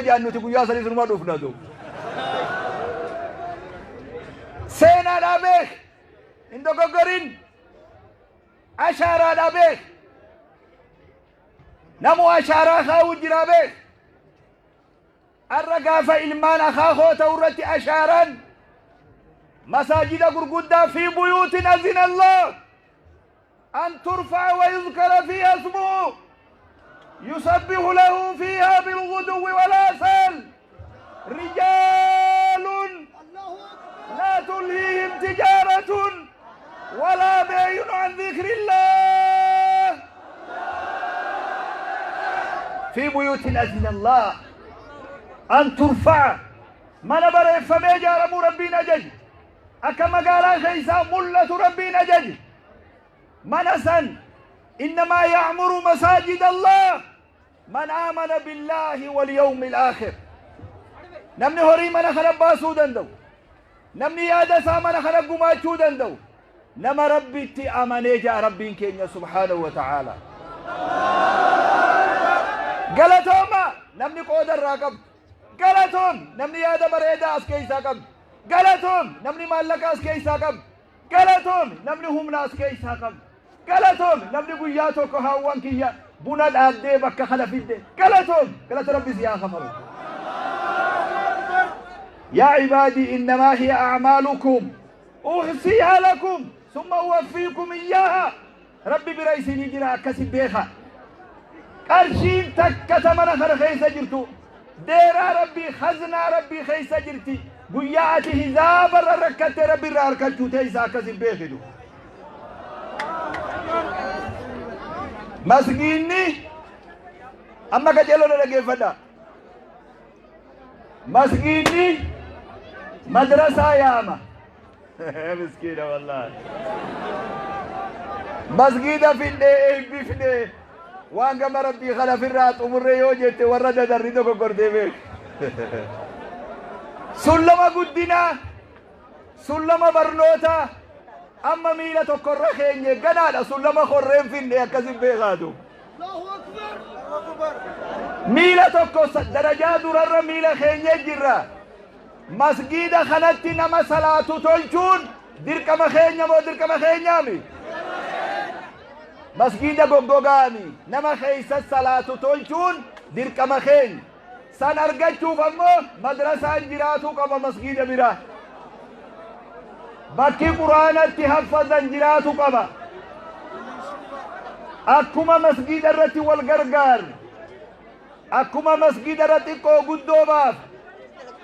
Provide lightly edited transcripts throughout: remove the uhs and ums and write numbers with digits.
جانو تقول سني سنما دوفنا دو سينا دابيخ إندو غغرين أشارة دابيخ نمو أشارة خاو جرابيخ الرقافة إلمان أخاخو تورتي أشارا مساجد قرقودة في بيوت أذن الله أن ترفع ويذكر فيها اسمه يسبح له فيها بالغدو والآصال رجال لا تلهيهم تجارة ولا بيع عن ذكر الله في بيوت أذن الله أن ترفع من برئ فميجار ربنا جج أكما قال خيسا ملة ربنا جج منسا إنما يعمر مساجد الله من آمن بالله واليوم الآخر نمني هوري من خرب باسو دندو نمني يادا سامن خرب قماچو دندو نما ربي تي آمني جا ربين كينيا سبحانه وتعالى قلتهما نمني قودر راقب قلتهم نمني يادا بريدا اسكيسا قب قلتهم نمني مالك اسكيسا قب قلتهم نمني هم ناس كيسا قب قلتهم نمني قياتو كهاوان كيا بنا الأبدي بكا خلفيدي قلتهم قلت ربي زيان خمروا يا عبادي إنما هي أعمالكم أحصيها لكم ثم أوفيكم إياها ربي برئيسيني جرا كسب بيخا قرشين تكة من خر خيسة جرتو ديرا ربي خزنا ربي خيسة جرتي قياتي هزاب الركت ربي راركتو تيسا كسب بيخدو مسجيني أما كجلو نلقي فدا مسجيني مدرسة ياما مسكينة والله مسجدة في الدي بفدي وانقا مربي خلف الرات ومر يوجد ورد دريدو كوردي بيك سلما قدنا سلما برنوتا أما ميلة تقر خيني قنالا سلما خرين في الدي أكسب بيغادو الله أكبر ميلة تقر درجات درر ميلة خيني جرا مسجد خنتي نما صلاة تلجون درك مخينيا مو درك مخينيا مي مسجد غوغاني نما خيس صلاة تلجون درك مخين سان ارغچو فمو مدرسة جراتو كما مسجد برا باقي قرآن تحفظ جراتو كما أكما مسجد الرتي والغرغار أكما مسجد الرتي كو قدو باف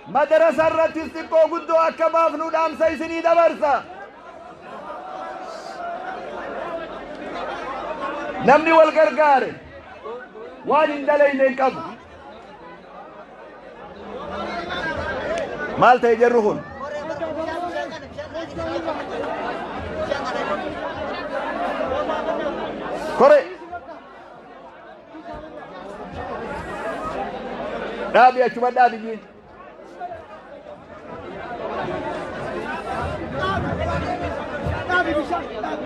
مدرسة الرتي كو قدو أكباف نودام سيسني دبرسا نمني والغرغار وان اندلين الكب مال تيجرهن كوري دابي أشوف دابي جين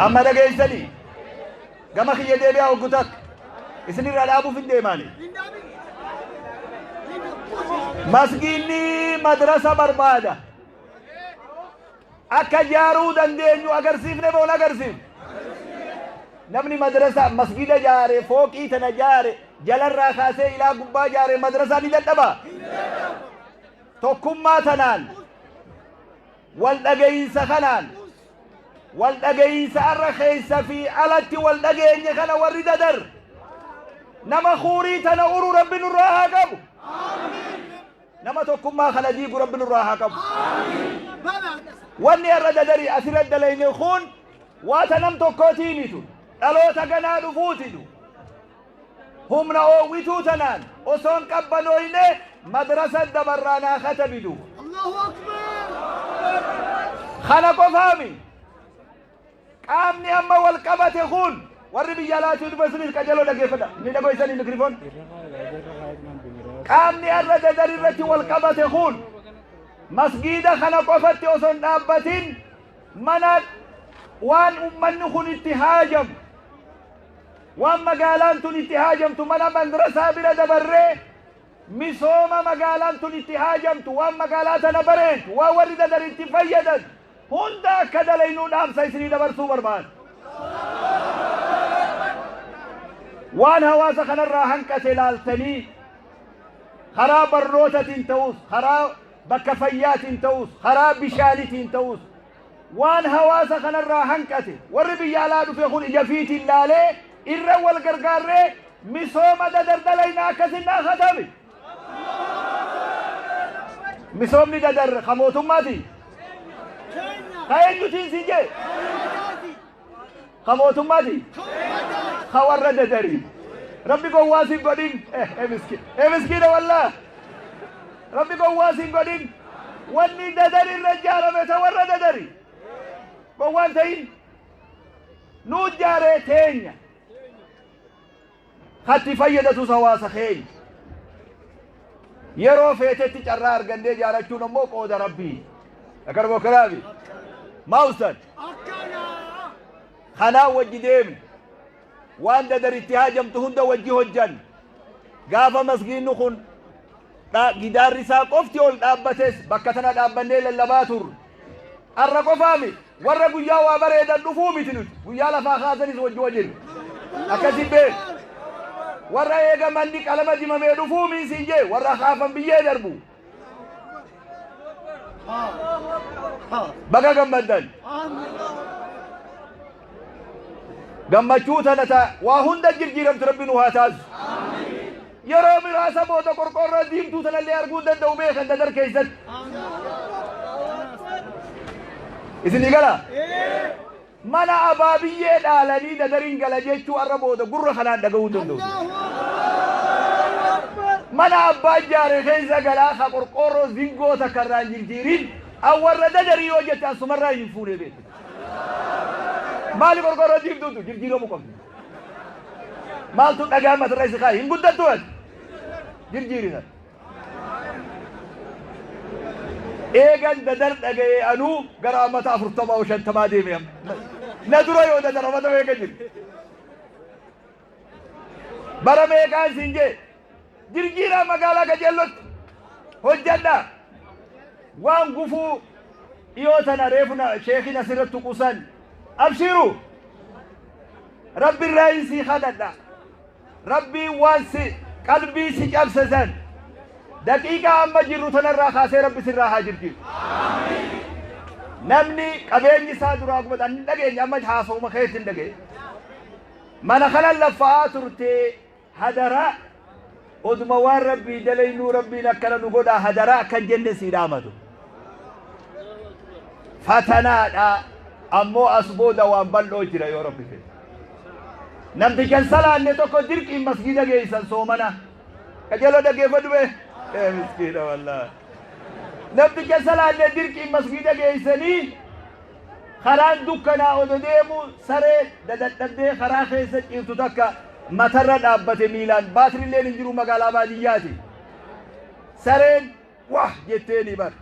أما دقيسني كما خي يدي بيا وقتك إسني رلابو في الديماني مسجيني مدرسة بربادة أكا جارو دندينيو أغرسيف نبون أغرسيف نمني مدرسة مسجد جاري فوقي تنجاري جلال راخاسي إلى قبا جاري مدرسة ندبا توكم ما تنان والدقين سخنان والدقين سأرخيس في علت والدقين خنا ورد در نما خوري تنورو رب نراها قبو نما توكم ما خنا جيب رب نراها قبو واني الرد دري أسرد لين يخون واتنم توكوتينيتو ألو تقنا نفوتدو هم نأويتو تنان وصون قبلوينه مدرسة دبرانا ختبدو الله أكبر خلقوا فامي قامني أما والقبت يخون وربي جالاتي دبسني كجلو لكي فدا ندقو يساني الميكروفون قامني الرد دري الرتي والقبت يخون مسجد خلقوا فتي وصون دابتين منات وان أمن خون اتهاجم وان مقالان تن اتهاجم تمنا مدرسة بلا دبره misooma magaalaan tun itti haajamtu waan magaalaa tana bareedu waan warri dadar itti fayyadan hunda akka dalaynuu dhaamsa isinii dabarsuu barbaada. waan hawaasa kanarraa hanqate ilaaltanii karaa barnootatiin ta'us karaa bakka fayyaatiin ta'us karaa bishaanitiin ta'us waan hawaasa kanarraa hanqate warri biyya alaa dhufe kun ija fiitiin laalee irra wal gargaarree misooma dadar dalaynaa akkasin dhaakatame. misoomni dadar ka mootummaati ka eenyutiin siin jee ka mootummaati ka warra dadari rabbi gowwaasiin godhin miskiina wallah rabbi gowwaasiin godhin wanni dadar irra ijaarame ta warra dadari gowwaan ta'in nuu ijaaree teenya katti fayyadatus hawaasa keenya yeroo feetetti carraa argannee ijaarachuun ammoo qooda rabbii akar bokaraabi maa ustad kanaa wajji deemne waan dadar itti haajamtu hunda wajji hojjan gaafa masgiinnu kun gidaarri isaa qofti ol dhaabbates bakka tana dhaabbannee lallabaa turre arra qofaami warra guyyaa waa bareedan dhufuu miti nuti guyyaa lafaa kaasanis wajji wajjin akkasin beek warra eega manni qalama dimamee dhufuu miisiin jee warra kaafan biyyee darbu baga gammaddan gammachuu tana ta waa hunda jirjiiramtu rabbi nu haa taasisu yeroo miraasa booda qorqorroo diimtuu tanallee arguu danda'u beekan dadar keessatti isinii gala mana abaabiyyee dhaalanii dadariin gala jechuu arra booda gurra kanaan dhaga'uu danda'u mana abbaa ijaare keessa galaa ka qorqorroo zingoo takka irraan jirjiirin awwarra dadarii yoo jette asumarraa hin fuunee beektu maali qorqorroo diimtuutu jirjiiramuu qabdu maaltu dhagaa matarra isi kaayi hin guddattu ati jirjiirisan eegan dadar dhaga'ee anuu gara ammata 40 deeme na dura yoo dadar ammata meeqa jiru bara meeqaan siin jee jirjiiraa magaalaa qajeellotti hojjadha waan gufuu dhiyoo tana reefuna sheekin asirratti qusan abshiru rabbi irraa sii kadhadha rabbii waan si qalbii si cabsisan daqiiqaa amma jirru tanarraa kaasee rabbi sirraa haa jirjiiru namni qabeenyi isaa duraa gubata hin dhageenye amma haasawuma keetti hin dhageenye mana kanan laffa'aa turtee hadara oduma waan rabbii dalaynuu rabbiin akkana nu godhaa hadara akkan jenne sii dhaamatu fatanaadha ammoo as booda waan bal'oo jira yoo rabbi fedhe namtichan salaanne tokko dirqiin masgida geeysan soomana qajeeloo dhaggeeffadhu bee miskiina wallah namticha salaanne dirqiin masgida geeysanii karaan dukkanaa odo deemu saree dadadhabdee karaa keessa ciirtu takka matarra dhaabbate miilaan baatirilleen hin jiru magaalaa baadiyyaati sareen wah jetteeni bar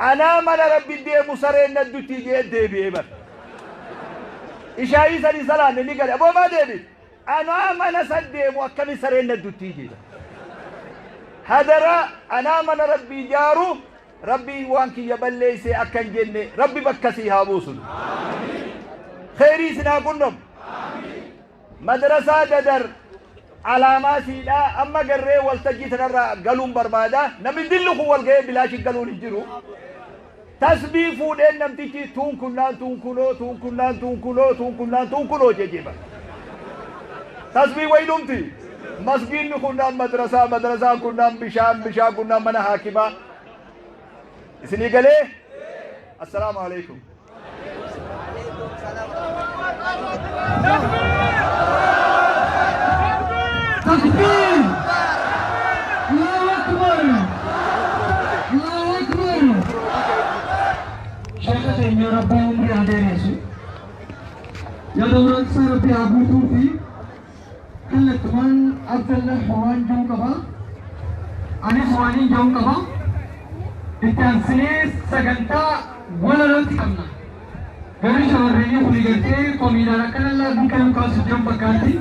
anaa mana rabbi deemu sareen naddutti jee deebi'ee bar ishaayii sanii salaanne ni gale aboomaa deebi anaa mana san deemu akkami sareen naddutti jedha hadara anaa mana rabbii jaaru rabbii waan kiyya balleeyse akkan jenne rabbi bakkasii haa buusun kheyrii isinaa qunnam madrasaa dadar alaamaasiidha amma garree waltajjii tanarraa galuun barbaada namni dillu kun wal ga'ee bilaashi galuun hin jiru tasbii fuudheen namtichi tuunkunoo jejeeba tasbii waydumti masgiinni kunnaan madrasaan kunnaan bishaan kunnaan mana haakimaa isinii galee assalaamu alaikum takbir Allahu akbar Allahu akbar شيخ ربي عمري هديريسو يا دوران سا ربي عبوتو في كل تمان عبد الله حوان جو كبا أنا حواني جو كبا التنسيس سجنتا ولا رنت كمنا غير شوريني خلي جرتي كوميدا لكن الله بكلم كاس جنب كاتي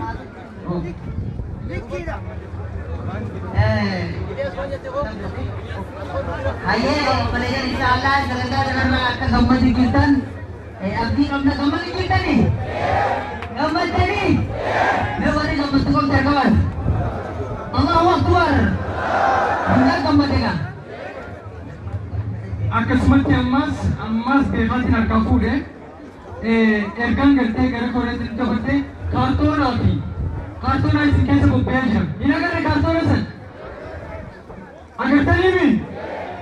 Aye, pelajar insyaallah sebentar karena akan gambar dikitan. Abdi kamu nak gambar dikitan ni? Gambar tadi? Mewari gambar tu kamu terkawan. Allahu Akbar. Benar gambar dengar. Akkasumas ammas beekatiin harkaa fuudhee ergaan galtee gara koreetti dabalatee kaartoonaa isin keessa bobba'ee jira. Hin agarre kaartoona san? Agartaniimi?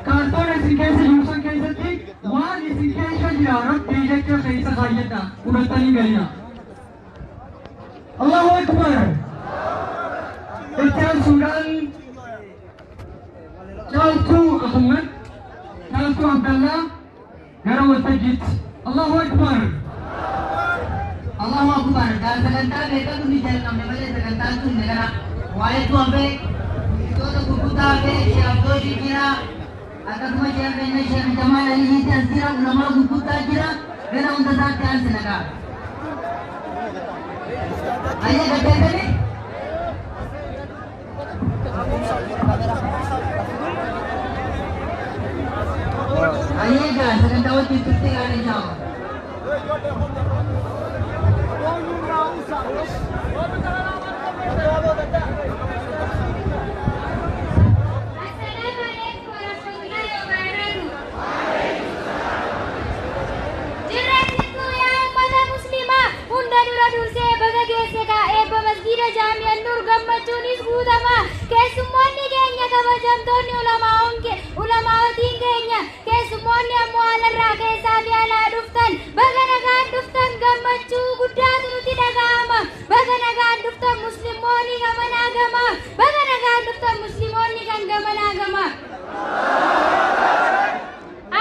Kaartoona isin keessa jiru san keessatti waan isin keessa jira rabbii jecha keessa kaayyadha fudhatanii galina. Allahu Akbar. Itti aansuudhaan Caaltuu Ahmad Caaltuu Abdallah gara waltajjiitti. Allahu Akbar. Allahu Akbar. Dan sebentar mereka tu di jalan kami balik sebentar tu negara. Wahai tu ambe, itu tu kubuta ambe, siapa tu si kira, akan semua siapa ini siapa jamal ini siapa kira, ulama kubuta kira, kena untuk sahaja senaga. Ayah kata tadi. आइएगा सेकंड की छुट्टी गाड़ी जाओ Jamian Nur Gammachuunis guutama keessummoonni keenya kabajamtoonni ulamaatiin keenya keessummoonni ammoo alarraa keessaa fi alaa dhuftan baga nagaan dhuftan gammachuu guddaatu nuti dhaga'ama baga nagaan dhuftan muslimmoonni gamanaa gama baga nagaan dhuftan muslimmoonni kan gamanaa gama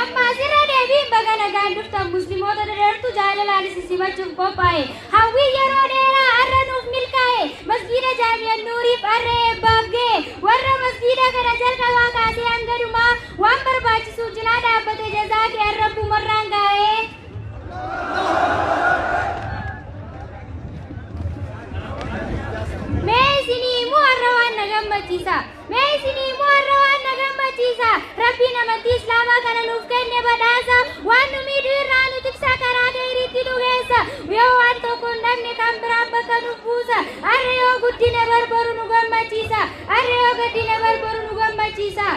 amma asirra deebiin baga nagaan dhuftan musliimoota dadartu jaalalaan isin simachuuf qophaa'e hawwii yeroo dheeraa har'a nuuf milkaa'e masgiida jaami'an nuuriif har'a eebbaaf ga'e warra masgiida kana jalqabaa kaasee hanga dhumaa waan barbaachisuuf cinaa dhaabbate jazaa kee har'a bumarraan gaa'e. Mee isinii immoo har'a waan na gammachiisa. Mee isinii immoo har'a waan na gammachiisa. Rabbiin amantii Islaamaa kana nuuf kenne badhaasa. Waan nu miidhu irraa nu tiksa karaa dheeriitti nu geessa. Yoo waan tokko hin dhabne kan biraan bakka nuuf buusa. Har'a yoo guddina barbaru nu gammachiisa. Har'a yoo gaddina barbaru nu gammachiisa.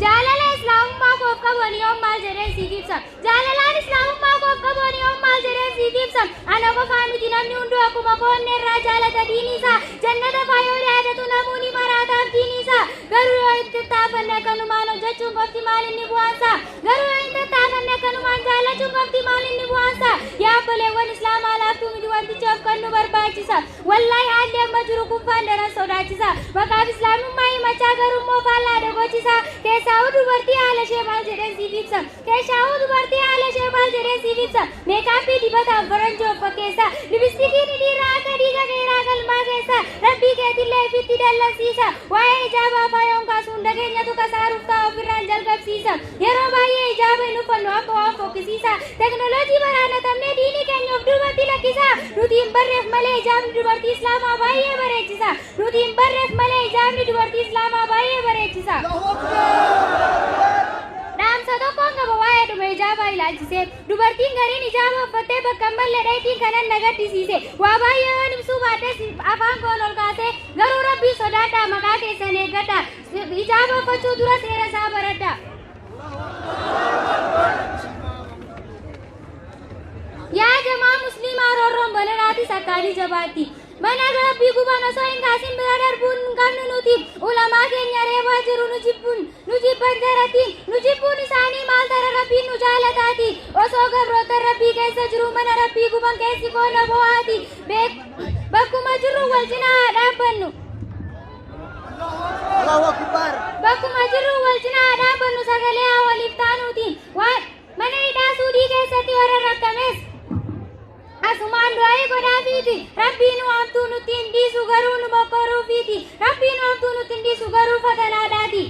Jaalala Islaamummaa koof qabuun yoo maal jedhee siif ibsa. Jaalalaan Islaamummaa koof qabuun yoo maal jedhee siif ibsa. Ana qofaa miti namni hunduu akkuma koonne irraa jaalata diini isaa. Jannata faayoo yaadatu namoonni maraataaf diini isaa. Garuu yoo itti taafanne akkanumaan hojjechuun qofti maal inni bu'aansa. Garuu yoo itti taafanne akkanumaan jaalachuun qofti maal inni bu'aansa. Yaa obboleewwan Islaamaa laaftuu miti wantichi of kan nu barbaachisa. Wallaahi haalli amma jiru kuffaan daran sodaachisa. Maqaaf Islaamummaa himachaa garuu immoo faallaa dogochisa. Keessaa'uu dubartii haala ishee maal jedheen siif ibsa. Keessaa'uu dubartii haala ishee maal jedheen siif ibsa. Meekaappii dibataan faranjii of fakkeessa. Libistikiin dhiiraa akka dhiiga dheeraa galmaa keessa. Rabbii keetillee ifitti dallansiisa. Waa'ee ijaabaa faayoon kaasuun dhageenyatu kasaaruuf ta'a ofirraan jalqabsiisa. Yeroo baay'ee ijaaba hin uffannu akka waan fokkisiisa. Teknooloojii baraanatamnee diinii keenya of duubatti lakkisa. Nuti hin barreef malee ijaabni dubartii Islaamaa baay'ee bareechisa. Nuti hin barreef malee ijaabni dubartii Islaamaa baay'ee bareechisa. Dhaamsa tokkoon qaba waa'ee dhuma ijaabaa ilaalchisee dubartiin gariin ijaaba uffattee bakka hin malle dheetiin kanan na gaddisiise waa baay'ee waan ibsuu baadhes afaan koon ol kaasee garuu rabbii sodaadhaa maqaa keessan eeggadhaa ijaaba uffachuu dura seera isaa baradhaa. Yaa jamaa musliimaa roorroon bananaati sakkaanii jabaatti. Mana rabbii guban osoo hin kaasin bira darbuun hin qabnu nuti ulamaa keenya reebaa jiru nu jibban jaratiin nu jibbuun isaanii maal tara rabbiin nu jaalataati osoo gabroota rabbii keessa jiru mana rabbii guban keessi koona bo'aati bakkuma jirru wal cinaa dhaabbannu. Bakkuma jirru wal cinaa dhaabbannu sagalee haa waliif taanuutiin waan mana hidhaa suudii keessatti warra rakkames. Asumaan du'aa godhaafiiti rabbiin waamtuu nutti hin dhiisu garuu nu mokkoruufiiti rabbiin waamtuu nutti hin dhiisu garuu fatanaadhaati.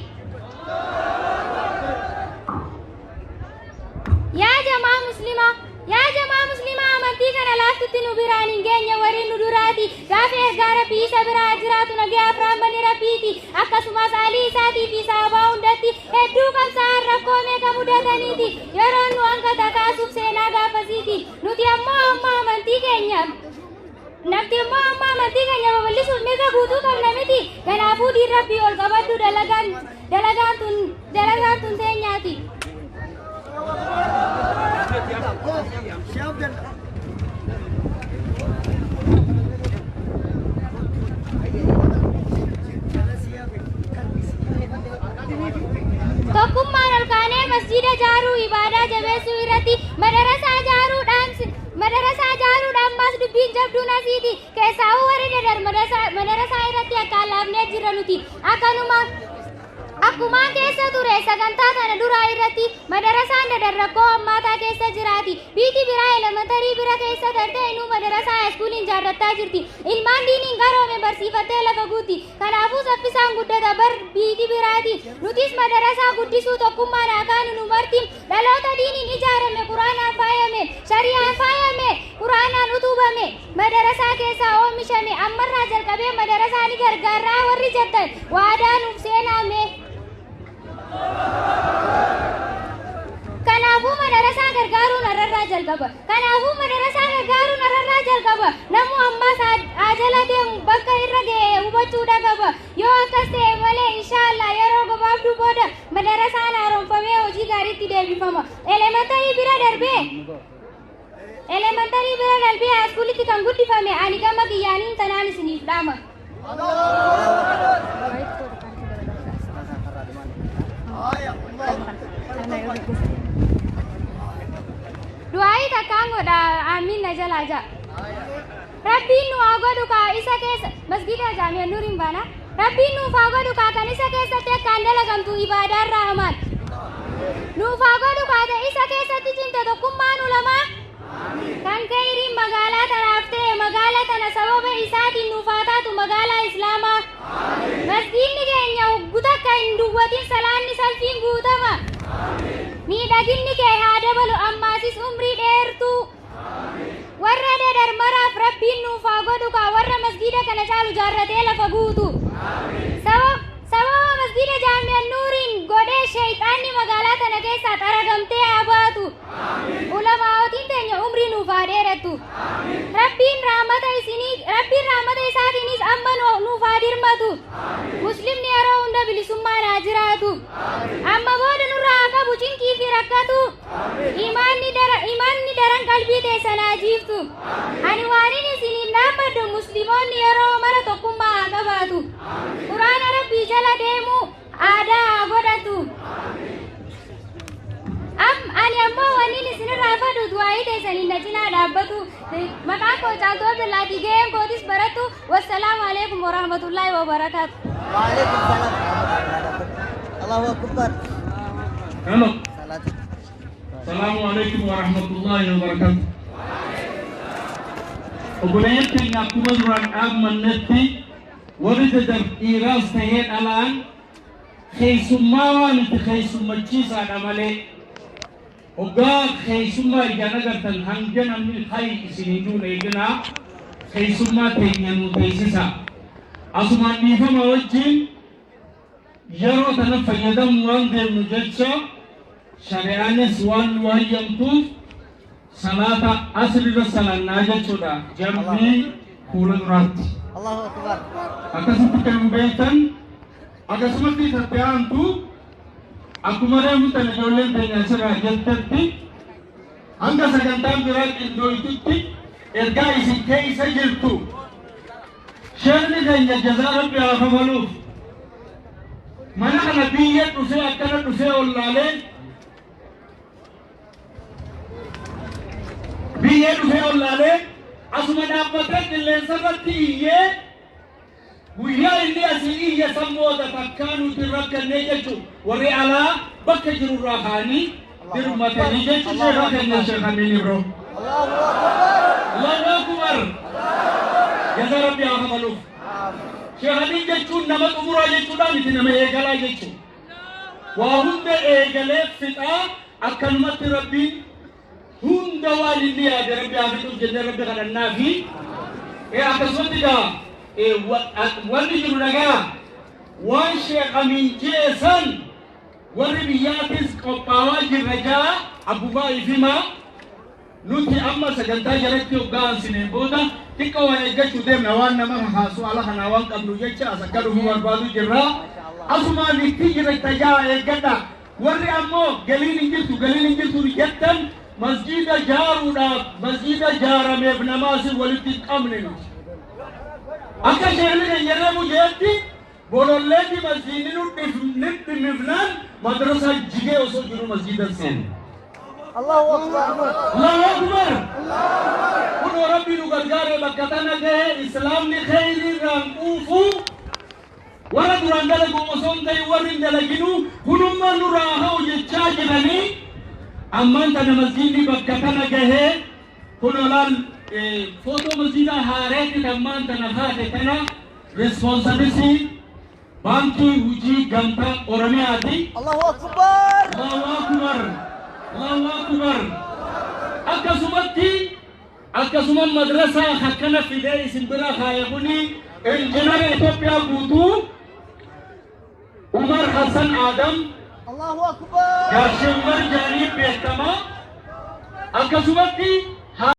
Yaa jamaa muslimaa amantii kana laaftutti nu biraan hin geenye ergaa rabbii isa biraa jiraatu nagaaf rahmanni rabbiiti akkasumas alii isaatii fi sahabaa hundatti hedduu qabsaa'an rakkoo meeqa mudataniiti yeroon nu hanga takaasuuf seenaa gaafasiiti nuti ammoo amma amantii keenya nafti ammoo amma amantii keenya babal'isuuf mirga guutuu qabna miti kanaafuu diin rabbii ol qabadhu dalagaan tun teenyaati. Tokkummaan ol kaanee masjiida ijaaruu ibaadaa jabeessuu irratti madarasaa ijaaruudhaan maas dubbiin jabduun asiiti keessaa'uu warri madarasaa irratti akka laafnee jirra nuti akkuma keessa ture sagantaa kana duraa irratti madarasaan dadarrakkoo hammaataa keessa jiraati biiti biraa elementarii bira keessa darbee inuu madarasaa haayiskuuliin jaarrattaa jirti ilmaan diiniin garoome barsiifattee lafa guutti kanaafuu saffisaan guddata bar biiti biraati nutis madarasaa guddisuu tokkummaan akaanu nu marti dhaloota diiniin ijaarame quraanaan faayame shari'aan faayame quraanaan utubame madarasaa keessaa oomishame ammarraa jalqabee madarasaa ni gargaarraa warri jettan waadaa nuuf seenaame. Kanaafuu madarasaa gargaaruun har'arraa jalqaba namuu ammaas ajala deemu bakka irra ga'e hubachuudha qaba yoo akkas ta'e malee inshaallah yeroo gabaabduu booda madarasaan haaromfamee hojii gaariitti deebifama elementarii bira darbee haayiskuulitti kan guddifame ani gama kiyyaaniin tanaan isiniif dhaama. Du'aayi takkaan godha amiin na jalaa ja'a. Rabbiin nu haa godhu kaa isa keessa masgiida jaami'a nuriin baana. Rabbiin nuuf haa godhu kaa kan isa keessatti akkaan dalagamtu ibaadaan raahamaan. Nuuf haa godhu kaa ta'e isa keessatti cimte tokkummaan ulamaa. Kan kayriin magaalaa tanaaf ta'e magaalaa tana sababa isaatiin nuuf haa taatu magaalaa islaamaa. Masgiidni keenya hogguta akka hin duwwatin salaanni salfiin guutama. Miidhaginni kee haa dabalu ammaasis umrii dheertuu. Warra dadarmaraaf rabbiin nuuf haa godhu kaa warra masgiida kana caalu jaarratee lafa guutu. Sababa masgiida jaami'a nuuriin godhee sheeyxaanni magaalaa tana keessaa xaragamtee haa baatu. Ulamaawotiin teenya umrii nuuf haa dheerattu. Rabbiin raamata isaatiinis amma nuuf haa dirmatu. Muslimni yeroo hunda bilisummaan haa jiraatu. Amma booda nurraa haa qabu cinkii fi rakkatu. Imaanni daran qalbii teessan haa jiiftu. Ani waanin isiniin dhaabbadhu muslimoonni yeroo mara tokkummaa haa qabaatu. Quraana rabbii jala deemuu aadaa haa godhatu. Ani ammoo wannin isinirraa fadhu du'aayii teessaniin na cinaa dhaabbatu. Maqaan koo Caaltuu Abdullaatii gaheen kootis barattu. Wassalaamu alaikum warahmatullaahi wabarakaatu. Waalaikum salam. Allahu akbar. Halo. Assalamu alaikum warahmatullahi wabarakatuh. Obboleeyyan keenya akkuma duraan dhaabmannetti warri dadhabdhiiraas tahee dhalaan keessummaa waan itti keessummachiisaadha malee hoggaa keessummaa ijaan agartan hanga namni hayi isiniituu eeganaa keessummaa teenya nu teessisa. Asumaan dhiifama wajjin yeroo kana fayyadamu waan deemnu jecha shari'aanis waan nu hayyamtuuf salaata asirra salaannaa jechuudha jambii fuula duraatti. Allahu akbar. Akkasitti kan beektan akkasumatti itti aantu akkuma reemutan ijoolleen teenya asirraa jettetti hanga sagantaan biraan qindooytutti ergaa isin keessa jirtu sheerni keenya jazaa rabbi haa kafaluuf mana kana biyya dhufee akkana dhufee ollaalee biyya dhufee ollaalee asuma dhaabbatee qilleensarratti iyyee guyyaa inni asii iyya sammooda takkaa nuti rakkannee jechuun warri alaa bakka jirurraa kaanii dirmatanii jechuun sheekaa keenya sheekaniin biroo. Allahu akbar. Jazaa rabbi haa kafaluuf. Sheekaniin jechuun nama xumuraa jechuudhaan miti nama eegalaa jechuun. Waa hunda eegalee fixaa akkanumatti rabbiin hunda waan inni yaade rabbi haa fixuuf jennee rabbi kadhannaa fi akkasumatti gaa wanni jiru dhagaa waan Sheekh Amin jeesan warri biyyaatis qophaawaa jirra jaa abbummaa ifimaa nuti amma sagantaa jalatti hoggaansineen booda xiqqoo waa eeggachuu deemna waan nama haasu ala kanaa waan qabnu jecha as akka dhufuu barbaadu jirra asumaan itti jira tajaa eeggadha warri ammoo galiin hin jirtu jettan masjida jaaruudhaaf masjida jaarameef namaasi walitti qabne nuti akka sheekni keenya mujeetti bololleetti masjidni nu dhimifnaan madrasa jigee osoo jiru masjida seenu الله أكبر الله أكبر كن ربي نقدر بكتنا جه إسلام نخير رانقوفو ورد رانجل قومسون تي ورد دلجنو كنوم نراها وجتشاج بني أمان تنا مسجد بكتنا جه كنولان فوتو مسجد هارت أمان تنا خاطر تنا responsibility بانكي وجي جنتا أورمياتي الله أكبر الله أكبر الله أكبر أكسومت مدرسة حكنا في داي سنبرا خايبوني إنجنير إثيوبيا بوتو عمر حسن آدم الله أكبر كاشمر جاني بيتما أكسومت